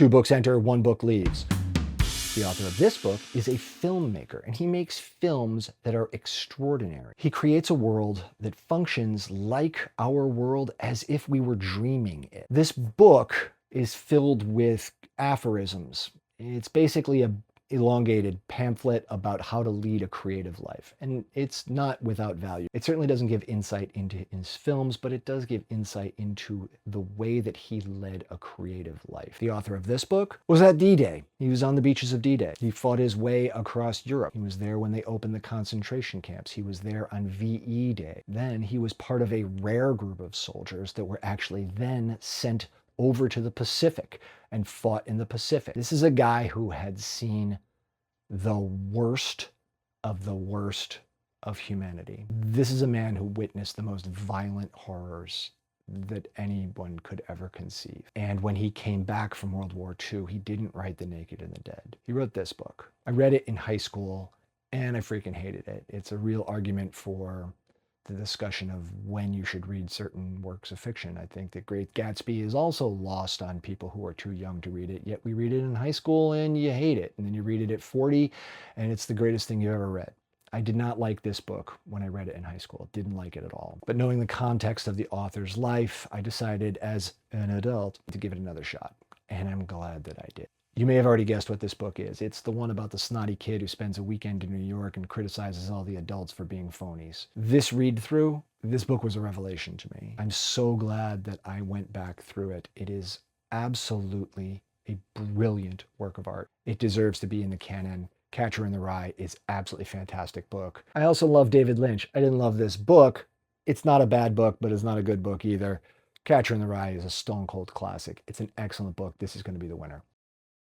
Two books enter, one book leaves. The author of this book is a filmmaker, and he makes films that are extraordinary. He creates a world that functions like our world as if we were dreaming it. This book is filled with aphorisms. It's basically a elongated pamphlet about how to lead a creative life. And it's not without value. It certainly doesn't give insight into his films, but it does give insight into the way that he led a creative life. The author of this book was at D-Day. He was on the beaches of D-Day. He fought his way across Europe. He was there when they opened the concentration camps. He was there on VE Day. Then he was part of a rare group of soldiers that were actually then sent over to the Pacific and fought in the Pacific. This is a guy who had seen the worst of humanity. This is a man who witnessed the most violent horrors that anyone could ever conceive. And when he came back from World War II, he didn't write The Naked and the Dead. He wrote this book. I read it in high school and I freaking hated it. It's a real argument for the discussion of when you should read certain works of fiction. I think that Great Gatsby is also lost on people who are too young to read it, yet we read it in high school and you hate it. And then you read it at 40 and it's the greatest thing you've ever read. I did not like this book when I read it in high school. Didn't like it at all. But knowing the context of the author's life, I decided as an adult to give it another shot. And I'm glad that I did. You may have already guessed what this book is. It's the one about the snotty kid who spends a weekend in New York and criticizes all the adults for being phonies. This read through, this book was a revelation to me. I'm so glad that I went back through it. It is absolutely a brilliant work of art. It deserves to be in the canon. Catcher in the Rye is absolutely fantastic book. I also love David Lynch. I didn't love this book. It's not a bad book, but it's not a good book either. Catcher in the Rye is a stone cold classic. It's an excellent book. This is going to be the winner.